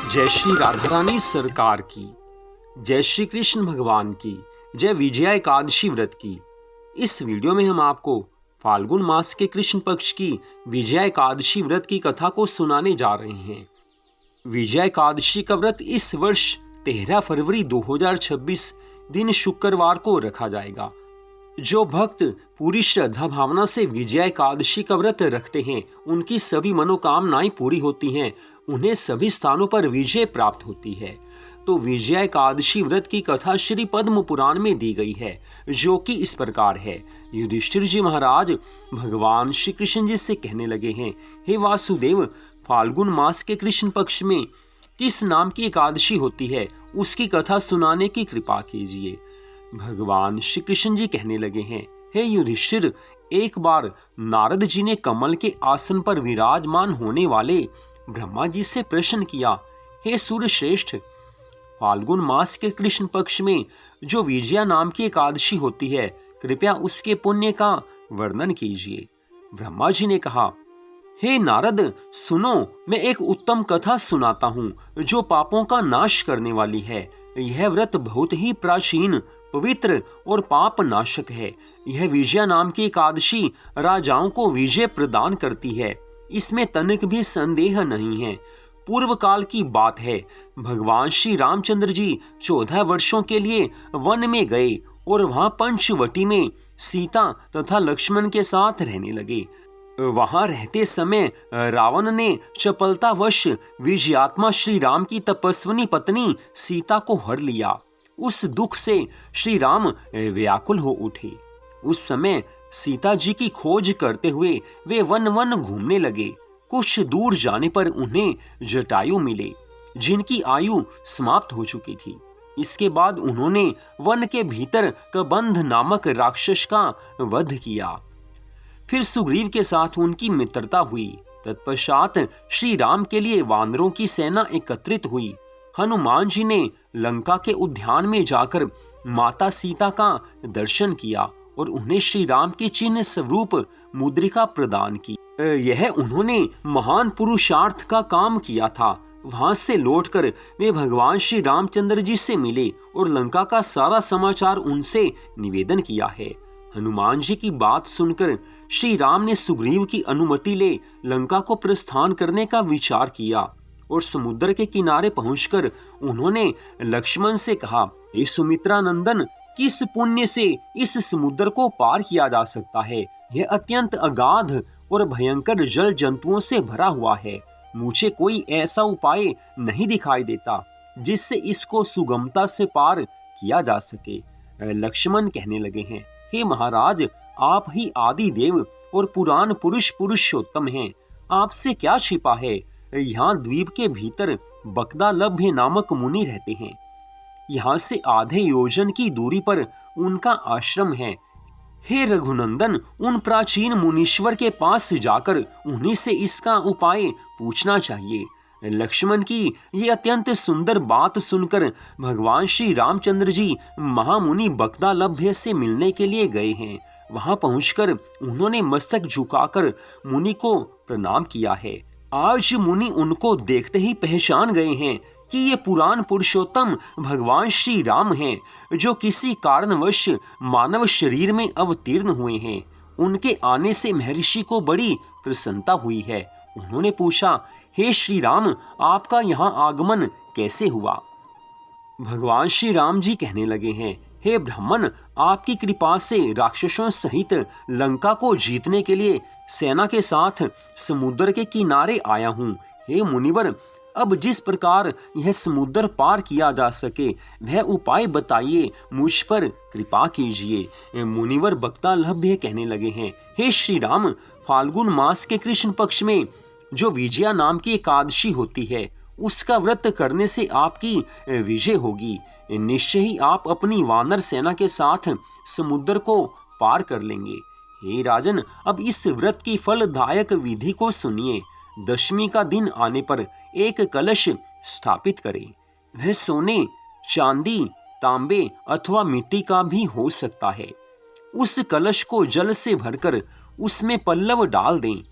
जय श्री राधा रानी सरकार की, जय श्री कृष्ण भगवान की, जय विजया एकादशी व्रत की। इस वीडियो में हम आपको फाल्गुन मास के कृष्ण पक्ष की विजया एकादशी व्रत की कथा को सुनाने जा रहे हैं। विजया एकादशी का व्रत इस वर्ष 13 फरवरी 2026 दिन शुक्रवार को रखा जाएगा। जो भक्त पूरी श्रद्धा भावना से विजया एकादशी का व्रत रखते हैं, उनकी सभी मनोकामनाएं पूरी होती हैं, उन्हें सभी स्थानों पर विजय प्राप्त होती है। तो विजया एकादशी व्रत की कथा श्री पद्म पुराण में दी गई है, जो कि इस प्रकार है। युधिष्ठिर जी महाराज भगवान श्री कृष्ण जी से कहने लगे हैं, हे वासुदेव, फाल्गुन मास के कृष्ण पक्ष में किस नाम की एकादशी होती है, उसकी कथा सुनाने की कृपा कीजिए। भगवान श्री कृष्ण जी कहने लगे हैं, हे युधिष्ठिर, एक बार नारद जी ने कमल के आसन पर विराजमान होने वाले ब्रह्मा जी से प्रश्न किया, हे सूर्य श्रेष्ठ, फाल्गुन मास के कृष्ण पक्ष में जो विजया नाम की एकादशी होती है, कृपया उसके पुण्य का वर्णन कीजिए। ब्रह्मा जी ने कहा, हे नारद, सुनो, मैं एक उत्तम कथा सुनाता हूँ जो पापों का नाश करने वाली है। यह व्रत बहुत ही प्राचीन, पवित्र और पाप नाशक है। यह विजया नाम की एकादशी राजाओं को विजय प्रदान करती है, इसमें तनिक भी संदेह नहीं है। पूर्व काल की बात है, भगवान श्री रामचंद्र जी 14 वर्षों के लिए वन में गए और वहां पंचवटी में सीता तथा लक्ष्मण के साथ रहने लगे। वहां रहते समय रावण ने चपलतावश विजयात्मा श्री राम की तपस्विनी पत्नी सीता को हर लिया। उस दुख से श्री राम व्याकुल हो उठे। उस समय सीता जी की खोज करते हुए वे वन वन घूमने लगे। कुछ दूर जाने पर उन्हें जटायु मिले, जिनकी आयु समाप्त हो चुकी थी। इसके बाद उन्होंने वन के भीतर कबंध नामक राक्षस का वध किया। फिर सुग्रीव के साथ उनकी मित्रता हुई। तत्पश्चात श्री राम के लिए वानरों की सेना एकत्रित हुई। हनुमान जी ने लंका के उद्यान में जाकर माता सीता का दर्शन किया और उन्हें श्री राम की चिन्ह स्वरूप मुद्रिका प्रदान की। यह उन्होंने महान पुरुषार्थ का काम किया था। वहां से लौटकर वे भगवान श्री रामचंद्र जी से मिले और लंका का सारा समाचार उनसे निवेदन किया है। हनुमान जी की बात सुनकर श्री राम ने सुग्रीव की अनुमति ले लंका को प्रस्थान करने का विचार किया और समुद्र के किनारे पहुंचकर उन्होंने लक्ष्मण से कहा, हे सुमित्रा नंदन, किस पुण्य से इस समुद्र को पार किया जा सकता है? यह अत्यंत अगाध और भयंकर जल जंतुओं से भरा हुआ है। मुझे कोई ऐसा उपाय नहीं दिखाई देता जिससे इसको सुगमता से पार किया जा सके। लक्ष्मण कहने लगे हैं, हे महाराज, आप ही आदि देव और पुराण पुरुष पुरुषोत्तम हैं। आपसे क्या छिपा है? यहाँ द्वीप के भीतर बकदालभ्य नामक मुनि रहते हैं। यहाँ से आधे योजन की दूरी पर उनका आश्रम है। हे रघुनंदन, उन प्राचीन मुनीश्वर के पास जाकर उन्हीं से इसका उपाय पूछना चाहिए। लक्ष्मण की ये अत्यंत सुंदर बात सुनकर भगवान श्री रामचंद्र जी महामुनि बकदालभ्य से मिलने के लिए गए हैं। वहां पहुंचकर उन्होंने मस्तक झुकाकर मुनि को प्रणाम किया है। आज मुनि उनको देखते ही पहचान गए हैं कि ये पुराण पुरुषोत्तम भगवान श्री राम हैं, जो किसी कारणवश मानव शरीर में अवतीर्ण हुए हैं। उनके आने से महर्षि को बड़ी प्रसन्नता हुई है। उन्होंने पूछा, हे श्री राम, आपका यहाँ आगमन कैसे हुआ? भगवान श्री राम जी कहने लगे हैं, हे ब्राह्मण, आपकी कृपा से राक्षसों सहित लंका को जीतने के लिए सेना के साथ समुद्र के किनारे आया हूँ। हे मुनिवर, अब जिस प्रकार यह समुद्र पार किया जा सके वह उपाय बताइए, मुझ पर कृपा कीजिए। मुनिवर बकदालभ्य कहने लगे हैं, हे श्री राम, फाल्गुन मास के कृष्ण पक्ष में जो विजया नाम की एकादशी होती है, उसका व्रत करने से आपकी विजय होगी। निश्चय ही आप अपनी वानर सेना के साथ समुद्र को पार कर लेंगे। हे राजन, अब इस व्रत की फलदायक विधि को सुनिए। दशमी का दिन आने पर एक कलश स्थापित करें। वह सोने, चांदी, तांबे अथवा मिट्टी का भी हो सकता है। उस कलश को जल से भरकर उसमें पल्लव डाल दें।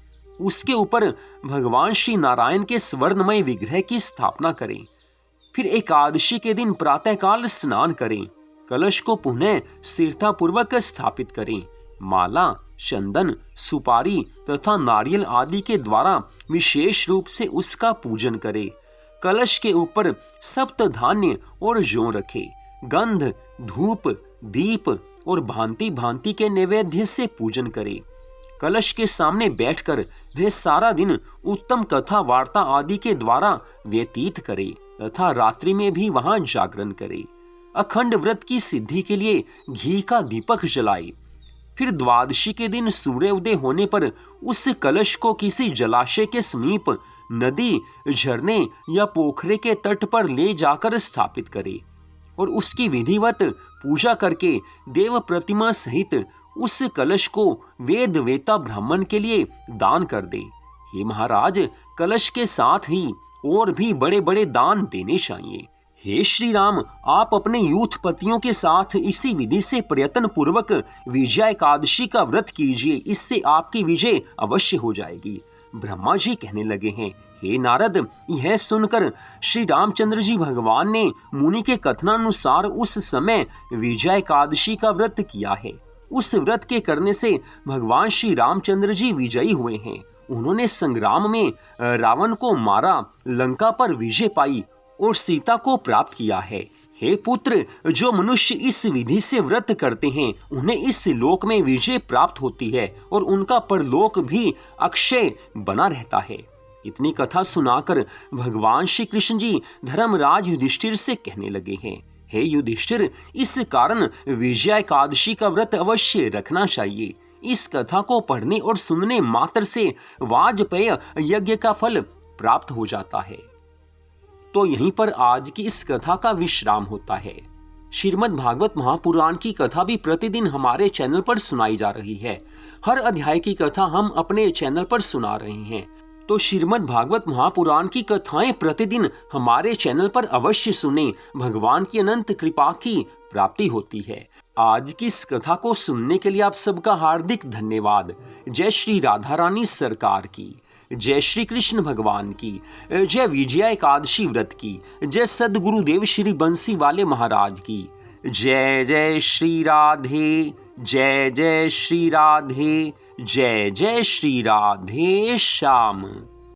उसके ऊपर भगवान श्री नारायण के स्वर्णमय विग्रह की स्थापना करें। फिर एकादशी के दिन प्रातःकाल स्नान करें। कलश को पुनः स्थिरता पूर्वक स्थापित करें। माला, चंदन, सुपारी तथा नारियल आदि के द्वारा विशेष रूप से उसका पूजन करें। कलश के ऊपर सप्त धान्य और जौ रखें। गंध, धूप, दीप और भांति भांति के नैवेद्य से पूजन करें। कलश के सामने बैठकर वह सारा दिन उत्तम कथा वार्ता आदि के द्वारा व्यतीत करे तथा रात्रि में भी वहां जागरण करे। अखंड व्रत की सिद्धि के लिए घी का दीपक जलाए। फिर द्वादशी के दिन सूर्योदय होने पर उस कलश को किसी जलाशय के समीप, नदी, झरने या पोखरे के तट पर ले जाकर स्थापित करे और उसकी विधिवत पूजा करके देव प्रतिमा सहित उस कलश को वेद वेता ब्राह्मण के लिए दान कर दे। हे महाराज, कलश के साथ ही और भी बड़े बड़े दान देने चाहिए। हे श्री राम, आप अपने यूथपतियों के साथ इसी विधि से प्रयत्न पूर्वक विजया एकादशी का व्रत कीजिए, इससे आपकी विजय अवश्य हो जाएगी। ब्रह्मा जी कहने लगे हैं, हे नारद, यह सुनकर श्री रामचंद्र जी भगवान ने मुनि के कथनानुसार उस समय विजया एकादशी का व्रत किया है। उस व्रत के करने से भगवान श्री रामचंद्र जी विजयी हुए हैं। उन्होंने संग्राम में रावण को मारा, लंका पर विजय पाई और सीता को प्राप्त किया है। हे पुत्र, जो मनुष्य इस विधि से व्रत करते हैं उन्हें इस लोक में विजय प्राप्त होती है और उनका परलोक भी अक्षय बना रहता है। इतनी कथा सुनाकर भगवान श्री कृष्ण जी धर्मराज युधिष्ठिर से कहने लगे हैं, हे युधिष्ठिर, इस कारण विजया एकादशी का व्रत अवश्य रखना चाहिए। इस कथा को पढ़ने और सुनने मात्र से वाजपेय यज्ञ का फल प्राप्त हो जाता है। तो यहीं पर आज की इस कथा का विश्राम होता है। श्रीमद् भागवत महापुराण की कथा भी प्रतिदिन हमारे चैनल पर सुनाई जा रही है। हर अध्याय की कथा हम अपने चैनल पर सुना रहे हैं। तो श्रीमद् भागवत महापुराण की कथाएं प्रतिदिन हमारे चैनल पर अवश्य सुने, भगवान की अनंत कृपा की प्राप्ति होती है। आज की इस कथा को सुनने के लिए आप सबका हार्दिक धन्यवाद। जय श्री राधा रानी सरकार की, जय श्री कृष्ण भगवान की, जय विजया एकादशी व्रत की, जय सद्गुरुदेव श्री बंसी वाले महाराज की। जय जय श्री राधे, जय जय श्री राधे, जय जय श्री राधे श्याम।